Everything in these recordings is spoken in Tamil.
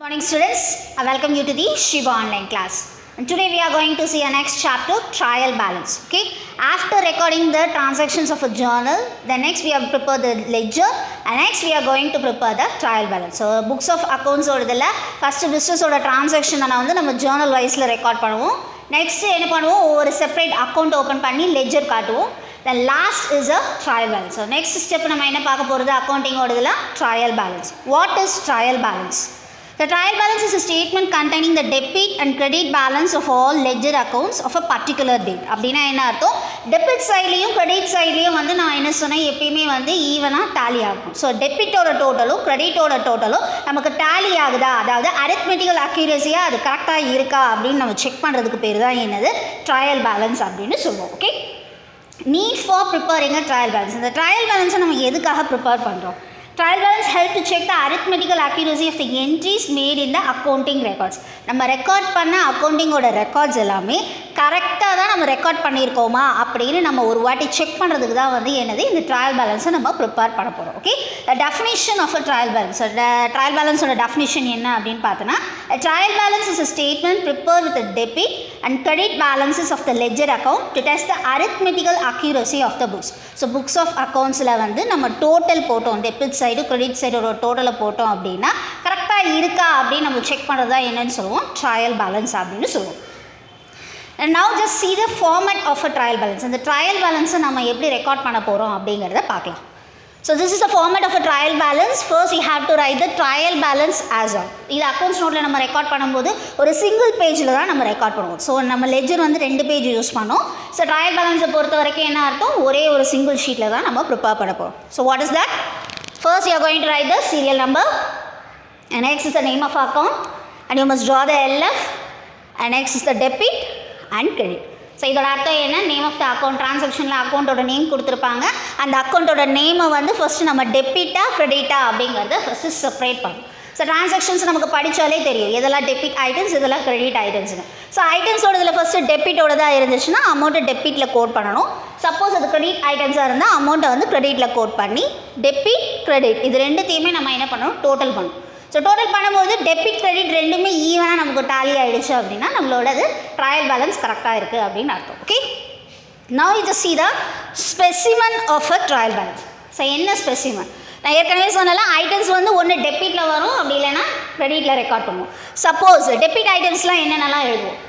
Morning students, I welcome you to the Shiva online class. And today we are going to see our next chapter, trial balance. Okay, after recording the transactions of a journal, then next we have prepared the ledger, and next we are going to prepare the trial balance. So books of accounts ஓடதுல first business ஓட transaction வந்து நம்ம journal wiseல record பண்ணுவோம். Next என்ன பண்ணுவோம், ஒரு separate account open பண்ணி ledger காட்டுவோம். Then last is a trial balance. So next step நம்ம என்ன பார்க்க போறது, accounting ஓடதுல trial balance. What is trial balance? The trial balance is a statement containing the debit and credit balance of all ledger accounts of a particular date. அப்படினா என்ன அர்த்தம், டெபிட் சைட்லயும் கிரெடிட் சைட்லயும் வந்து நான் என்ன சொன்னேன், எப்பயுமே வந்து ஈவனா டாலி ஆகும். ஸோ டெபிட்டோட டோட்டலும் கிரெடிட்டோட டோட்டலும் நமக்கு டாலி ஆகுதா, அதாவது அரித்மெட்டிக்கல் அக்யூரஸியாக அது கரெக்டாக இருக்கா அப்படின்னு நம்ம செக் பண்ணுறதுக்கு பேர் தான் என்னது, ட்ரையல் பேலன்ஸ் அப்படின்னு சொல்லுவோம். Okay, need for preparing a trial balance. இந்த ட்ரையல் பேலன்ஸை நம்ம எதுக்காக ப்ரிப்பேர் பண்ணுறோம்? Trial balance help to check the arithmetical accuracy of the entries made in the accounting records. நம்ம ரெக்கார்ட் பண்ண அக்கௌண்டிங்கோட ரெக்கார்ட்ஸ் எல்லாமே கரெக்டாக தான் நம்ம ரெக்கார்ட் பண்ணியிருக்கோமா அப்படின்னு நம்ம ஒரு வாட்டி செக் பண்ணுறதுக்கு தான் வந்து என்னது, இந்த ட்ரையல் பேலன்ஸை நம்ம ப்ரிப்பேர் பண்ண போகிறோம். Okay, the definition of a trial balance. Trial பேலன்ஸோட டெஃபினிஷன் என்ன அப்படின்னு பார்த்தோன்னா, trial balance is a statement prepare with debit and credit balances of the ledger account to test the arithmetical accuracy of the books. So books of அக்கௌண்ட்ஸில் வந்து நம்ம டோட்டல் போட்டோம், டெபிட் சைடு கிரெடிட் சைடோட டோட்டலை போட்டோம் அப்படின்னா கரெக்டாக இருக்கா அப்படின்னு நம்ம செக் பண்ணுறது தான் என்னன்னு சொல்லுவோம், ட்ரையல் பேலன்ஸ் அப்படின்னு சொல்லுவோம். And now just see the format of a trial balance. இந்த ட்ரையல் பேலன்ஸை நம்ம எப்படி ரெக்கார்ட் பண்ண போகிறோம் அப்படிங்கிறத பார்க்கலாம். So this is the format of a trial balance. First you have to write the trial balance as on. இது அக்கௌண்ட்ஸ் நோட்டில் நம்ம ரெக்கார்ட் பண்ணும்போது ஒரு சிங்கிள் பேஜில் தான் நம்ம ரெக்கார்ட் பண்ணுவோம். ஸோ நம்ம லெட்ஜர் வந்து 2 பேஜ் யூஸ் பண்ணோம். ஸோ ட்ரையல் பேலன்ஸை பொறுத்த வரைக்கும் என்ன அர்த்தம், ஒரே ஒரு சிங்கிள் ஷீட்டில் தான் நம்ம ப்ரிப்பேர் பண்ண போகிறோம். So what is that? First you are going to write the serial number, and next is the name of account, and you must draw the LF, and next is the debit and credit. So இதோட அர்த்தம் என்ன, நேம் ஆஃப் த அக்கௌண்ட், ட்ரான்சாக்ஷனில் அக்கௌண்ட்டோட நேம் கொடுத்துருப்பாங்க, அந்த அக்கௌண்ட்டோட நேமை வந்து ஃபஸ்ட்டு நம்ம டெபிட்டா கிரெடிட்டா அப்படிங்கிறத ஃபஸ்ட்டு செப்பரேட் பண்ணணும். ஸோ ட்ரான்சாக்ஷன்ஸ் நமக்கு படித்தாலே தெரியும், இதெல்லாம் டெபிட் ஐட்டம்ஸ், இதெல்லாம் கிரெடிட் ஐட்டம்ஸ்னு. ஸோ ஐட்டம்ஸோட இதில் ஃபஸ்ட்டு டெபிட்டோடதாக இருந்துச்சுன்னா அமௌண்ட்டை டெபிட்டில் கோட் பண்ணணும். சப்போஸ் அது கிரெடிட் ஐட்டம்ஸாக இருந்தால் அமௌண்ட்டை வந்து கிரெடிட்டில் கோட் பண்ணி டெபிட் கிரெடிட் இது ரெண்டுத்தையுமே நம்ம என்ன பண்ணணும், டோட்டல் பண்ணணும். ஸோ டோட்டல் பண்ணும்போது டெபிட் கிரெடிட் ரெண்டுமே ஈவனாக நமக்கு டாலி ஆகிடுச்சு அப்படின்னா நம்மளோட அது ட்ரையல் பேலன்ஸ் கரெக்டாக இருக்குது அப்படின்னு அர்த்தம். Okay, now you just see the specimen of a trial balance. So என்ன ஸ்பெசிமன், நான் ஏற்கனவே சொன்னால ஐட்டம்ஸ் வந்து ஒன்று டெபிட்டில் வரும், அப்படி இல்லைன்னா கிரெடிட்டில் ரெக்கார்ட் பண்ணுவோம். சப்போஸ் டெபிட் ஐட்டம்ஸ்லாம் என்னென்னலாம் எழுதுவோம்.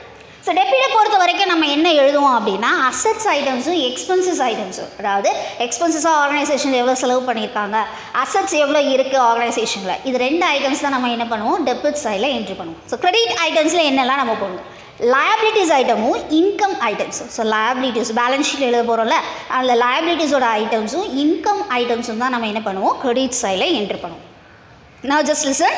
ஸோ டெபிட்டை பொறுத்த வரைக்கும் நம்ம என்ன எழுதுவோம் அப்படின்னா, அசட்ஸ் ஐட்டம்ஸும் எக்ஸ்பென்சஸ் ஐட்டம்ஸும், அதாவது எக்ஸ்பென்சஸாக ஆர்கனைசேஷன் எவ்வளோ செலவு பண்ணியிருக்காங்க, அசட்ஸ் எவ்வளோ இருக்குது ஆர்கனைசேஷனில், இது 2 ஐட்டம்ஸ் தான் நம்ம என்ன பண்ணுவோம், டெபிட் சைடில் என்ட்ரி பண்ணுவோம். ஸோ கிரெடிட் ஐட்டம்ஸில் என்னெல்லாம் நம்ம போடுவோம், லயபிலிட்டிஸ் ஐட்டமும் இன்கம் ஐட்டம்ஸும். ஸோ லயபிலிட்டிஸ் பேலன்ஸ் ஷீட்டில் எழுத போகிறோம்ல, அதில் லயபிலிட்டிஸோட ஐட்டம்ஸும் இன்கம் ஐட்டம்ஸும் தான் நம்ம என்ன பண்ணுவோம், கிரெடிட் சைடில் என்ட்ரி பண்ணுவோம். நான் just listen,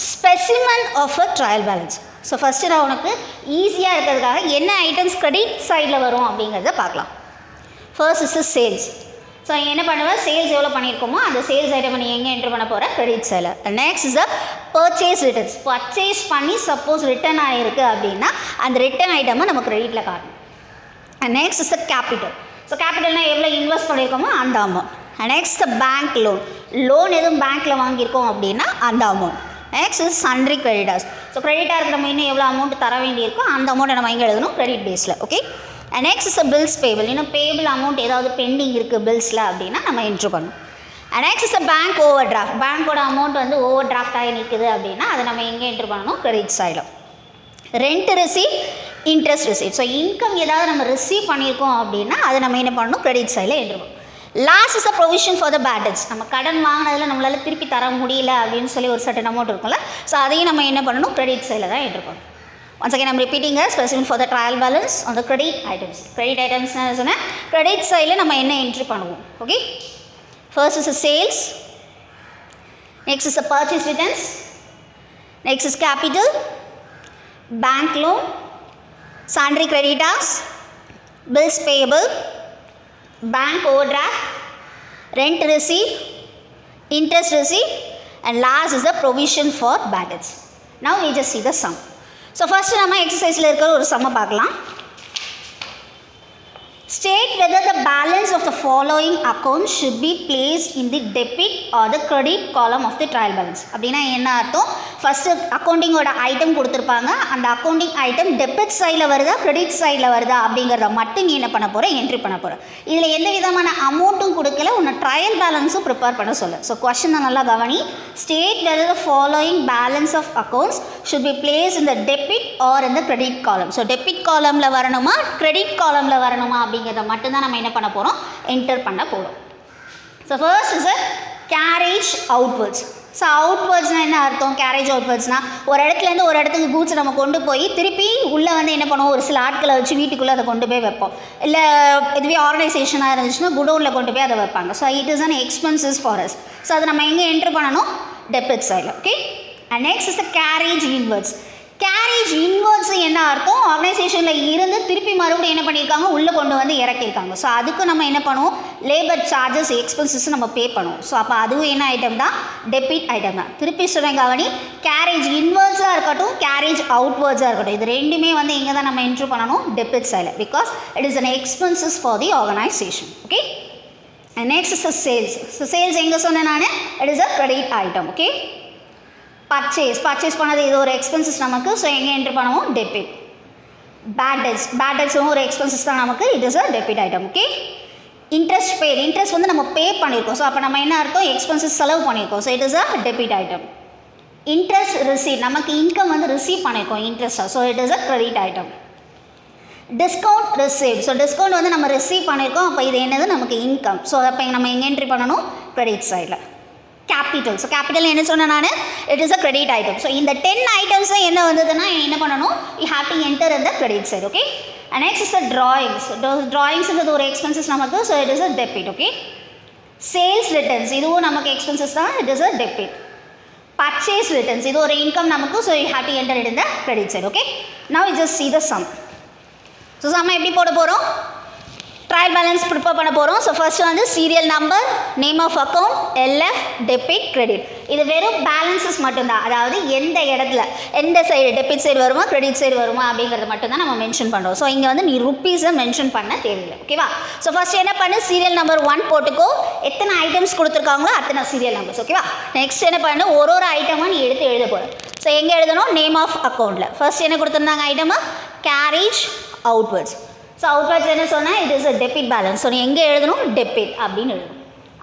specimen of a trial balance. So first நான் உனக்கு ஈஸியாக இருக்கிறதுக்காக என்ன ஐட்டம்ஸ் கிரெடிட் சைடில் வரும் அப்படிங்கிறத பார்க்கலாம். First is sales. ஸோ என்ன பண்ணுவேன், சேல்ஸ் எவ்வளோ பண்ணியிருக்கோமோ அந்த சேல்ஸ் ஐட்டம் நீ எங்கே என்ட்ரு பண்ண போகிற, கிரெடிட் சைடில். Next is a purchase returns. Purchase பண்ணி சப்போஸ் ரிட்டர்ன் ஆகிருக்கு அப்படின்னா அந்த ரிட்டர்ன் ஐட்டமை நம்ம கிரெடிட்டில் காட்டணும். Next is a capital. So கேபிட்டல்னால் எவ்வளோ இன்வெஸ்ட் பண்ணியிருக்கோமோ அந்த amount. Next bank loan. Loan எதுவும் பேங்க்கில் வாங்கியிருக்கோம் அப்படின்னா அந்த amount. Next is sundry creditors. So கிரெடிட்டாருக்கு நம்ம இன்னும் எவ்வளோ அமௌண்ட் தர வேண்டியிருக்கோ அந்த அமௌண்ட்டை நம்ம எங்கே எழுதணும், கிரெடிட் பேஸில். Okay, next is bills payable. இன்னும் பேபிள் அமௌண்ட் ஏதாவது பெண்டிங் இருக்குது பில்ஸில் அப்படின்னா நம்ம என்ட்ரு பண்ணணும். Next is bank overdraft. பேங்க்கோட அமௌண்ட் வந்து ஓவர் டிராஃப்ட் ஆகி நிற்குது அப்படின்னா அதை நம்ம எங்கே என்ட்ரு பண்ணணும், கிரெடிட் சைடில். Rent receive, interest receive. So income ஏதாவது நம்ம ரிசீவ் பண்ணியிருக்கோம் அப்படின்னா அதை நம்ம என்ன பண்ணணும், கிரெடிட் சைடில் என்ட்ரு பண்ணணும். Last is a provision for the bad debts. நம்ம கடன் வாங்கினதில் நம்மளால் திருப்பி தர முடியல அப்படின்னு சொல்லி ஒரு சர்டன் அமௌண்ட் இருக்கும்ல, ஸோ அதையும் நம்ம என்ன பண்ணணும், கிரெடிட் சைடில் தான் என்ட்ரு பண்ணணும். Once again I'm repeating specimen for the trial balance on the credit items. Credit ஐட்டம்ஸ்னு சொன்னால் கிரெடிட் சைடில் நம்ம என்ன என்ட்ரி பண்ணுவோம். Okay, first is a sales, next is a purchase returns, next is capital, bank loan, sundry creditors, bills payable, bank overdraft, rent receipt, interest receipt, and last is the provision for bad debts. Now we just see the sum. So first நம்ம exerciseல இருக்கிற ஒரு sum பார்க்கலாம். State whether the balance of the following accounts should be placed in the debit or the credit column of the trial balance. அப்படின்னா என்ன அர்த்தம்? ஃபஸ்ட்டு அக்கௌண்டிங்கோட ஐட்டம் கொடுத்துருப்பாங்க, அந்த அக்கௌண்டிங் ஐட்டம் டெபிட் சைடில் வருதா கிரெடிட் சைடில் வருதா அப்படிங்கிறத மட்டும் நீ என்ன பண்ண போகிற, என்ட்ரி பண்ண போகிற. இதில் எந்த விதமான அமௌண்ட்டும் கொடுக்கல, உன்னை ட்ரையல் பேலன்ஸும் ப்ரிப்பேர் பண்ண சொல்ல. ஸோ கொஸ்டினை நல்லா கவனி. State whether the following balance of accounts should be placed in the debit or in the credit column. So debit காலமில் வரணுமா கிரெடிட் காலமில் வரணுமா அப்படிங்கிறத மட்டும்தான் நம்ம என்ன பண்ண போகிறோம், என்டர் பண்ண போகிறோம். So first is a carriage outwards. So அவுட்வர்ட்ஸ்னால் என்ன அர்த்தம்? கேரேஜ் அவுட்வர்ட்ஸ்னால் ஒரு இடத்துலேருந்து ஒரு இடத்துக்கு கூட்ஸ் நம்ம கொண்டு போய் திருப்பி உள்ளே வந்து என்ன பண்ணுவோம், ஒரு சில ஆட்களை வச்சு வீட்டுக்குள்ளே அதை கொண்டு போய் வைப்போம். இல்லை இதுவே ஆர்கனைசேஷனாக இருந்துச்சுன்னா குடோனில் கொண்டு போய் அதை வைப்பாங்க. So it is an expenses for us. So அதை நம்ம எங்கே என்ட்ரு பண்ணணும், டெபிட் சைடில். Okay. And next is the carriage inwards. Carriage inwards என்ன அர்த்தம்? ஆர்கனைசேஷனில் இருந்து திருப்பி மறுபடியும் என்ன பண்ணியிருக்காங்க, உள்ளே கொண்டு வந்து இறக்கியிருக்காங்க. ஸோ அதுக்கு நம்ம என்ன பண்ணுவோம், லேபர் சார்ஜஸ் எக்ஸ்பென்சஸ் நம்ம பே பண்ணுவோம். ஸோ அப்போ அதுவும் என்ன ஐட்டம் தான், டெபிட் ஐட்டம் தான். திருப்பி சொல்கிறேன் கவனி, கேரேஜ் இன்வர்ட்ஸாக இருக்கட்டும் கேரேஜ் அவுட்வர்ட்ஸாக இருக்கட்டும், இது ரெண்டுமே வந்து எங்கே தான் நம்ம என்ட்ரு பண்ணணும், டெபிட் சைடில். Because it is an expenses for the organisation. Okay. And next is sales. So sales எங்கே சொன்னேன் நான், it is a credit item. Okay. Purchase பண்ணது இது ஒரு எக்ஸ்பென்சஸ் நமக்கு. ஸோ எங்கே என்ட்ரு பண்ணுவோம், டெபிட். பேட் டெட்ஸும் ஒரு எக்ஸ்பென்சஸ் தான் நமக்கு, it is a debit item. Okay. Interest வந்து நம்ம பே பண்ணியிருக்கோம். ஸோ அப்போ நம்ம என்ன அர்த்தம், எக்ஸ்பென்சஸ் செலவு பண்ணியிருக்கோம். So it is a debit item. Interest receive, நமக்கு இன்கம் வந்து ரிசீவ் பண்ணியிருக்கோம் இன்ட்ரெஸ்ட்டாக. So it is a credit item. Discount receive. So discount வந்து நம்ம ரிசீவ் பண்ணியிருக்கோம். அப்போ இது என்னது, நமக்கு இன்கம். ஸோ அப்போ நம்ம எங்கே என்ட்ரி பண்ணணும், கிரெடிட் சைடில். கேபிட்டல். ஸோ கேபிட்டல் என்ன சொன்னேன் நான், it is a credit item. So இந்த 10 ஐட்டம்ஸ் என்ன வந்ததுன்னா என்ன பண்ணணும், you have to enter in the credit side. Okay. And next is the drawings. ட்ராயிங்ஸ்ன்றது ஒரு எக்ஸ்பென்சஸ் நமக்கு. So it is a debit. Okay. Sales returns, இதுவும் நமக்கு எக்ஸ்பென்சஸ் தான், it is a debit. Purchase returns, இது ஒரு இன்கம் நமக்கு. So you have to enter it in the credit side. Okay. Now you just see the sum. So sum எப்படி போட போகிறோம், ட்ரையல் பேலன்ஸ் ப்ரிப்பேர் பண்ண போகிறோம். ஸோ ஃபர்ஸ்ட் வந்து serial number, name of account, LF, debit, credit. இது வெறும் பேலன்சஸ் மட்டும்தான். அதாவது எந்த இடத்துல எந்த சைடு டெபிட் சைடு வருமா கிரெடிட் சைடு வருமா அப்படிங்கிறது மட்டும்தான் நம்ம மென்ஷன் பண்ணுறோம். ஸோ இங்கே வந்து நீ ருப்பீஸை மென்ஷன் பண்ண தேவையில்லை. ஓகேவா. ஸோ ஃபர்ஸ்ட் என்ன பண்ணு, சீரியல் நம்பர் 1 போட்டுக்கோ. எத்தனை ஐட்டம்ஸ் கொடுத்துருக்காங்களோ அத்தனை சீரியல் நம்பர்ஸ். ஓகேவா. நெக்ஸ்ட் என்ன பண்ணு, ஒரு ஐட்டமாக நீ எடுத்து எழுத போகிற. ஸோ எங்கே எழுதணும், நேம் ஆஃப் அக்கௌண்ட்டில். ஃபர்ஸ்ட் என்ன கொடுத்துருந்தாங்க ஐட்டமாக, கேரேஜ் அவுட்வர்ட்ஸ். ஸோ அவுட்வர்ட்ஸ் என்ன சொன்னால், it is a debit balance. So நீ எங்கே எழுதணும், டெபிட் அப்படின்னு எழுதணும்.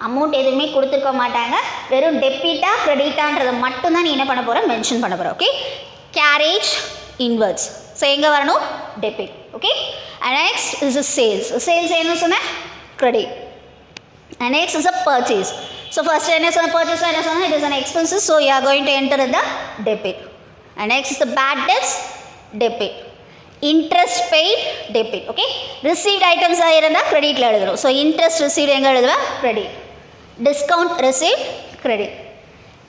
அமௌண்ட் எதுவுமே கொடுத்துருக்க மாட்டாங்க, வெறும் டெபிட்டா கிரெடிட்டான்றதை மட்டும்தான் நீ என்ன பண்ண போகிற, மென்ஷன் பண்ண போகிற. ஓகே. Garage inwards. ஸோ எங்கே வரணும், debit. Okay. And next is a sales. Sales என்ன சொன்னேன், credit. And next is a purchase. So first என்ன சொன்ன, பர்ச்சேஸ் என்ன சொன்னால், it is an expenses. So you are going to enter in the debit. And next is the bad debts, debit. Interest paid, debit. Okay. Received ஐட்டம்ஸாக இருந்தால் கிரெடிட்டில் எழுதணும். ஸோ இன்ட்ரெஸ்ட் ரிசீவ்ட் எங்கே எழுதுவேன், credit. Discount received, credit.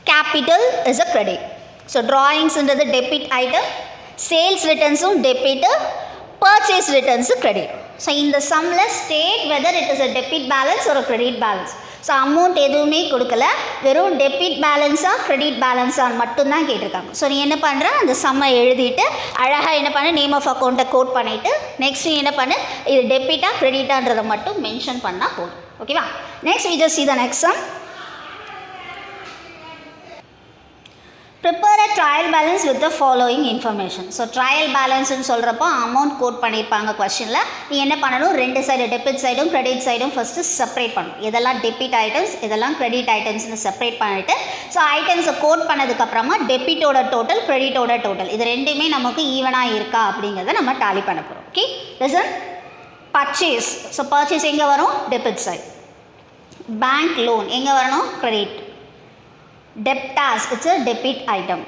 Capital is a credit. So ட்ராயிங்ஸ்ன்றது debit item, sales ரிட்டர்ன்ஸும் debit, purchase returns credit. So இந்த சம்மில் state whether it is a debit balance ஒரு கிரெடிட் பேலன்ஸ். ஸோ அமௌண்ட் எதுவுமே கொடுக்கல, வெறும் டெபிட் பேலன்ஸாக கிரெடிட் பேலன்ஸாக மட்டும்தான் கேட்டிருக்காங்க. ஸோ நீ என்ன பண்ணுற, அந்த சம்மை எழுதிட்டு அழகாக என்ன பண்ணு, நேம் ஆஃப் அக்கௌண்ட்டை கோட் பண்ணிவிட்டு நெக்ஸ்ட் நீ என்ன பண்ணு, இது டெபிட்டா கிரெடிட்டான்றதை மட்டும் மென்ஷன் பண்ணால் போதும். ஓகேவா. Next we just see the next sum. Prepare a trial balance with the following information. So trial பேலன்ஸ்னு சொல்கிறப்போ அமௌண்ட் கோட் பண்ணியிருப்பாங்க கொஸ்டினில். நீ என்ன பண்ணணும், ரெண்டு சைடு டெபிட் சைடும் கிரெடிட் சைடும் ஃபஸ்ட்டு செப்பரேட் பண்ணணும். இதெல்லாம் டெபிட் ஐட்டம்ஸ், இதெல்லாம் கிரெடிட் ஐட்டம்ஸ்னு செப்பரேட் பண்ணிவிட்டு ஸோ ஐட்டம்ஸை கோட் பண்ணதுக்கப்புறமா டெபிட்டோட டோட்டல் கிரெடிட்டோட டோட்டல் இது ரெண்டுமே நமக்கு ஈவனாக இருக்கா அப்படிங்கிறத நம்ம டாலி பண்ண போகிறோம். Okay. Listen. Purchase. So purchase எங்கே வரும், டெபிட் சைட். பேங்க் லோன் எங்கே வரணும், credit. Debtors, it's a debit item.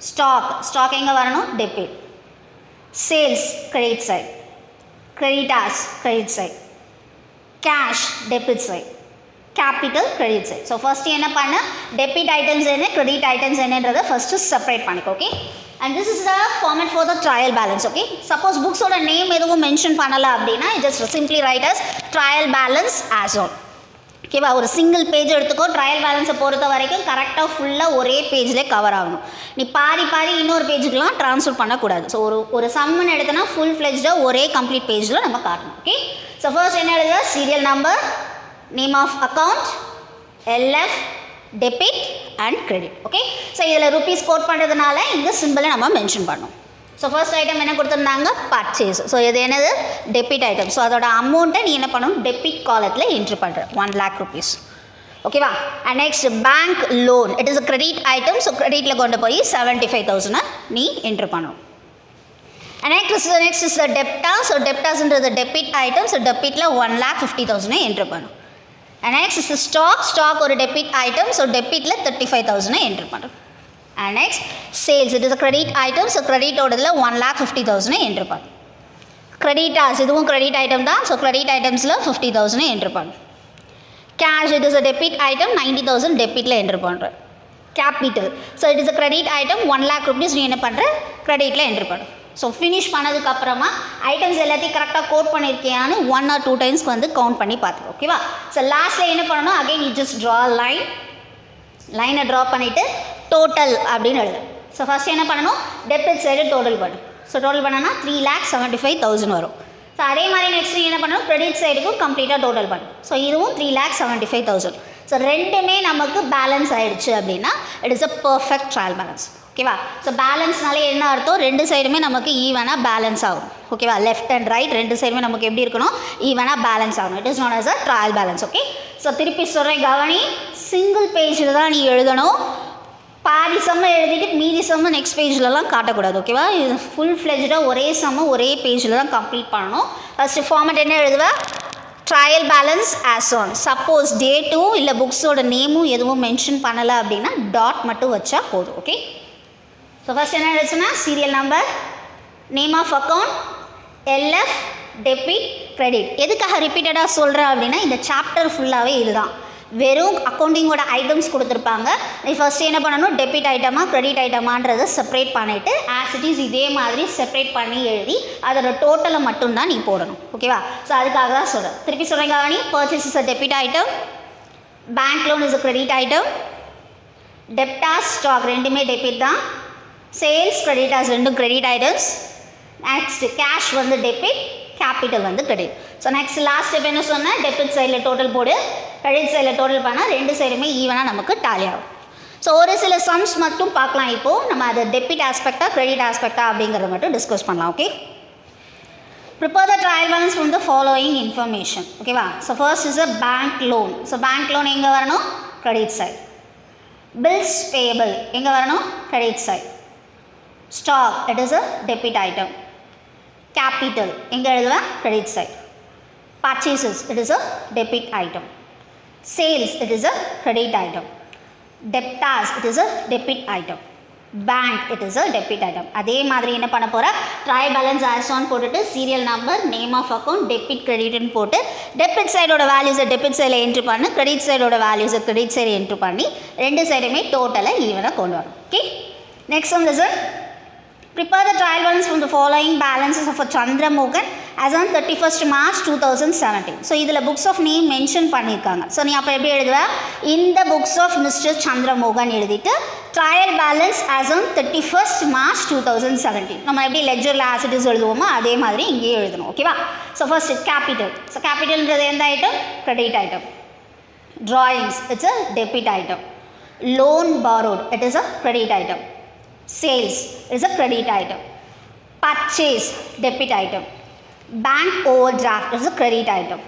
Stock எங்கே வரணும், debit. Sales, credit side. Creditors, credit side. Cash, debit side. Capital, credit side. So first என்ன பண்ண, debit items என்ன, credit items என்னன்றதை first separate பண்ணிக்கோ. Okay. And this is the format for the trial balance. Okay. Suppose books ஓட name எதுவும் mention பண்ணல அப்படின்னா just simply write as trial balance as on. ஓகேவா? ஒரு சிங்கிள் பேஜ் எடுத்துக்கோ. ட்ரையல் பேலன்ஸை பொறுத்த வரைக்கும் கரெக்டாக ஃபுல்லாக ஒரே பேஜ்லேயே கவர் ஆகணும். நீ பாதி இன்னொரு பேஜுக்கெலாம் ட்ரான்ஸ்ஃபர் பண்ணக்கூடாது. ஸோ ஒரு சம்முன்னு எடுத்தோன்னா ஃபுல் ஃப்ளெஜ்டாக ஒரே கம்ப்ளீட் பேஜில் நம்ம காட்டணும். ஓகே, ஸோ ஃபர்ஸ்ட் என்ன எழுதுவா? Serial number, name of account, LF, debit and credit. Okay, so இதில் ருபீஸ் கோட் பண்ணுறதுனால இந்த சிம்பிளை நம்ம மென்ஷன் பண்ணணும். ஸோ ஃபர்ஸ்ட் ஐட்டம் என்ன கொடுத்துருந்தாங்க? பர்ச்சேஸ். ஸோ இது என்னது? Debit item. ஸோ அதோட அமௌண்ட்டை நீ என்ன பண்ணணும்? டெபிட் காலத்தில் என்ட்ரு பண்ணுற 1 lakh rupees. ஓகேவா? And next bank loan, it is a credit item. So கிரெடிட்டில் கொண்டு போய் 75,000 நீ என்ட்ரு பண்ணணும். அண்ட் நெக்ஸ்ட் இஸ் த டெப்டா. ஸோ டெப்டாஸ்ன்றது டெபிட் ஐட்டம். ஸோ டெபிட்டில் 1,50,000 என்ட்ரு பண்ணும். அண்ட் நெக்ஸ்ட் இஸ் ஸ்டாக் ஒரு டெபிட் ஐட்டம். ஸோ டெபிட்டில் 35,000 என்ட்ரு பண்ணுறோம். And next sales, it is a credit item. So credit ஓடதில் 1,50,000 என்ட்ரு பண்ணும். Creditors, இதுவும் credit item தான். So credit itemஸில் 50,000 என்ட்ரு பண்ணும். Cash, it is a debit item. 90,000 டெபிட்டில் என்ட்ரு பண்ணுறேன். Capital, so it is a credit item. 1 lakh rupees நீ என்ன பண்ணுற? கிரெடிட்டில் என்ட்ரு பண்ணும். ஸோ ஃபினிஷ் பண்ணதுக்கப்புறமா ஐட்டம்ஸ் எல்லாத்தையும் கரெக்டாக கோட் பண்ணியிருக்கியான்னு 1 or 2 டைம்ஸ்க்கு வந்து கவுண்ட் பண்ணி பார்த்துக்கோ. ஓகேவா? ஸோ லாஸ்ட்டில் என்ன பண்ணணும்? Again you just draw a லைனை ட்ரா பண்ணிவிட்டு டோட்டல் அப்படின்னு எழுது. ஸோ ஃபஸ்ட் என்ன பண்ணணும்? டெபிட் சைடு டோட்டல் பண்ணணும். ஸோ டோட்டல் பண்ணனா 3,75,000 வரும். ஸோ அதே மாதிரி நெக்ஸ்ட் என்ன பண்ணணும்? கிரெடிட் சைடுக்கும் கம்ப்ளீட்டாக டோட்டல் பண்ணணும். ஸோ இதுவும் 3,75,000. ஸோ ரெண்டுமே நமக்கு பேலன்ஸ் ஆகிடுச்சு அப்படின்னா it is a perfect trial balance. ஓகேவா? ஸோ பேலன்ஸ்னாலே என்ன அர்த்தம்? ரெண்டு சைடுமே நமக்கு ஈவனாக பேலன்ஸ் ஆகும். ஓகேவா? லெஃப்ட் அண்ட் ரைட் ரெண்டு சைடுமே நமக்கு எப்படி இருக்கணும்? ஈவனாக பேலன்ஸ் ஆகணும். It is not as a trial balance. Okay, so திருப்பி சொல்கிறேன் கவனி. சிங்கிள் பேஜில் தான் நீ எழுதணும். பாதி சம்மை எழுதிட்டு மீதி சம்மை நெக்ஸ்ட் பேஜ்லலாம் காட்டக்கூடாது. ஓகேவா? இது ஃபுல் ஃப்ளெஜ்டாக ஒரே சம்மை ஒரே பேஜில் தான் கம்ப்ளீட் பண்ணணும். ஃபஸ்ட்டு ஃபார்மேட் என்ன எழுதுவேன்? Trial balance as on. Suppose டேட்டும் இல்லை புக்ஸோட நேமும் எதுவும் மென்ஷன் பண்ணலை அப்படின்னா டாட் மட்டும் வச்சா போதும். ஓகே, ஸோ ஃபஸ்ட் என்ன எழுதுச்சுன்னா serial number, name of account, LF, debit, credit. எதுக்காக ரிப்பீட்டடாக சொல்கிறேன் அப்படின்னா இந்த சாப்டர் ஃபுல்லாகவே இதுதான். வெறும் அக்கௌண்டிங்கோட ஐட்டம்ஸ் கொடுத்துருப்பாங்க. நீ ஃபஸ்ட்டு என்ன பண்ணணும்? டெபிட் ஐட்டமா கிரெடிட் ஐட்டமான்றதை செப்பரேட் பண்ணிவிட்டு ஆஸ் இட் இஸ் இதே மாதிரி செப்பரேட் பண்ணி எழுதி அதோட டோட்டலை மட்டும்தான் நீ போடணும். ஓகேவா? ஸோ அதுக்காக தான் சொல்கிறேன். திருப்பி சொல்கிறேன் கவனி. Purchase is a debit item, bank loan is a credit item, debtors stock ரெண்டுமே டெபிட் தான், சேல்ஸ் கிரெடிட்டாஸ் ரெண்டும் கிரெடிட் ஐட்டம்ஸ், நெக்ஸ்ட் கேஷ் வந்து டெபிட், கேபிட்டல் வந்து credit. So next last step என்ன சொன்னால் டெபிட் சைடில் டோட்டல் போடு, கிரெடிட் சைடில் டோட்டல் பண்ணால் ரெண்டு சைடுமே ஈவனாக நமக்கு டாலி ஆகும். ஸோ ஒரு சில சம்ஸ் மட்டும் பார்க்கலாம். இப்போது நம்ம அதை டெபிட் ஆஸ்பெக்டா கிரெடிட் ஆஸ்பெக்டா அப்படிங்கிறத மட்டும் டிஸ்கஸ் பண்ணலாம். Okay, prepare the trial balance from the following information. ஓகேவா? So first is a bank loan. So bank loan எங்கே வரணும்? Credit side. பில்ஸ் பேயபிள் எங்கே வரணும்? Credit side. Stock it is a debit item. Capital எங்கே எழுதுவேன்? Credit side. Purchases it is a debit item. Sales it is a credit item. Debtors it is a debit item. Bank it is a debit item. அதே மாதிரி என்ன பண்ண போகிற? ட்ரையல் பேலன்ஸ் ஆஸ் ஆன் போட்டுட்டு serial number, name of account, debit கிரெடிட்னு போட்டு டெபிட் சைடோட வேல்யூஸை டெபிட் சைடில் என்ட்ரு பண்ணி கிரெடிட் சைடோட வேல்யூஸை கிரெடிட் சைடு என்ட்ரு பண்ணி ரெண்டு சைடுமே டோட்டலை ஈவனாக கொண்டு வரும். Okay, next one listen. Prepare the trial balance from the following balances of a Chandramogan as on 31st March 2017. So இதில் புக்ஸ் ஆஃப் நேம் மென்ஷன் பண்ணியிருக்காங்க. ஸோ நீ அப்போ எப்படி எழுதுவ? இந்த புக்ஸ் ஆஃப் மிஸ்டர் சந்திரமோகன் எழுதிட்டு trial balance as on 31st March 2017. நம்ம எப்படி லெட்ஜரில் ஆஸ் இட் இஸ் எழுதுவோமோ அதே மாதிரி இங்கேயே எழுதணும். ஓகேவா? So first capital. ஸோ கேபிட்டல்ன்றது எந்த item? Credit item. Drawings it's a debit item. Loan borrowed it is a credit item. Sales is a credit item. Purchase debit item. Bank overdraft is a credit item.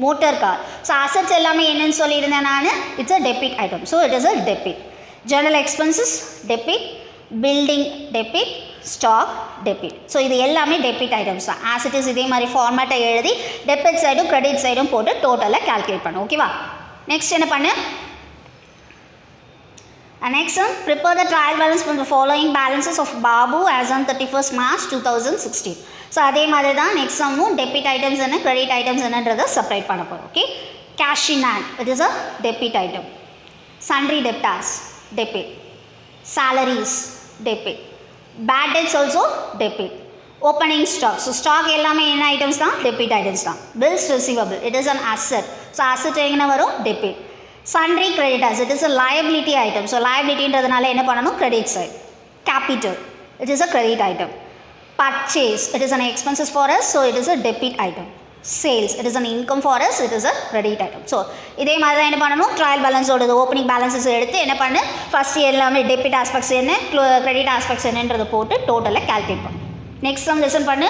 Motor car. So assets எல்லாமே என்னன்னு சொல்லியிருந்தேன் நான். It's a debit item. So it is a debit. General expenses debit. Building debit. Stock debit. So இது எல்லாமே debit items தான். As it is இதே மாதிரி ஃபார்மேட்டை எழுதி debit சைடும் credit சைடும் போட்டு டோட்டலாக கால்குலேட் பண்ணு. ஓகேவா? நெக்ஸ்ட் என்ன பண்ணு? And next one, prepare the trial balance from the following balances of Babu as on 31st March 2016. So அதே மாதிரி தான் நெக்ஸ்ட் சம்மும் டெபிட் ஐட்டம்ஸ் என்ன கிரெடிட் ஐட்டம்ஸ் என்னன்றதை செப்பரேட் பண்ண போகிறோம். Okay, cash in hand it is a debit item. Sundry debtors debit. Salaries debit. Bad debts also debit. Opening stock. So stock எல்லாமே என்ன ஐட்டம்ஸ் தான்? டெபிட் ஐட்டம்ஸ் தான். Bills receivable it is an asset. So asset எங்கே வரும் debit. Sundry creditors it is a liability item. ஸோ liabilityன்றதுனால என்ன பண்ணணும் credit side. Capital it is a credit item. Purchase it is an expenses for us, so it is a debit item. Sales it is an income for us, it is a credit item. So இதே மாதிரி தான் என்ன பண்ணணும் ட்ரையல் பேலன்ஸோட ஓப்பனிங் பேலன்ஸஸ் எடுத்து என்ன பண்ணு ஃபஸ்ட் எல்லாமே டெபிட் ஆஸ்பெக்ட்ஸ் என்ன கிரெடிட் ஆஸ்பெக்ட்ஸ் என்னன்றதை போட்டு டோட்டலாக கால்குலேட் பண்ணு. நெக்ஸ்ட் சம் லிசன் பண்ணு.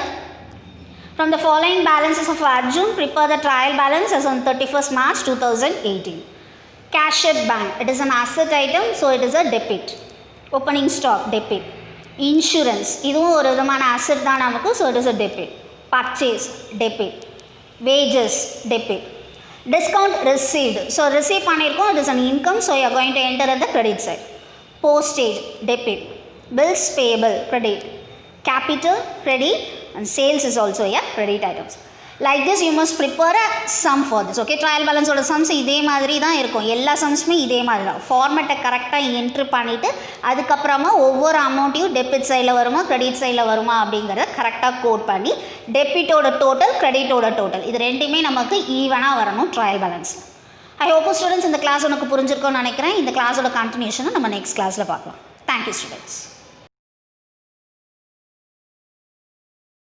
From the following balances of Arjun, prepare the trial balance as on 31st March 2018. Cash at bank it is an asset item, so it is a debit. Opening stock debit. Insurance இதுவும் ஒரு விதமான asset தான் நமக்கு, so it is a debit. Purchase debit. Wages debit. Discount received, so receive பண்ணியிருக்கோம், it is an income, so you are going to enter at the credit side. Postage debit. Bills payable credit. Capital credit and sales is also a credit items. Like this you must prepare a sum for this. Okay, trial balance ஓட sums இதே மாதிரி தான் இருக்கும், எல்லா sumsமே இதே மாதிரி தான். ஃபார்மேட்டை கரெக்டாக என்ட்ரு பண்ணிவிட்டு அதுக்கப்புறமா ஒவ்வொரு அமௌண்ட்டையும் டெபிட் சைடில் வருமா கிரெடிட் சைடில் வருமா அப்படிங்கிறத கரெக்டாக கோட் பண்ணி டெபிட்டோட டோட்டல் கிரெடிட்டோட டோட்டல் இது ரெண்டுமே நமக்கு ஈவனாக வரணும் trial balance. I hope students இந்த கிளாஸ் உனக்கு புரிஞ்சிருக்கும்னு நினைக்கிறேன். இந்த கிளாஸோட கண்டினியூஷனை நம்ம நெக்ஸ்ட் கிளாஸில் பார்க்கலாம். Thank you students.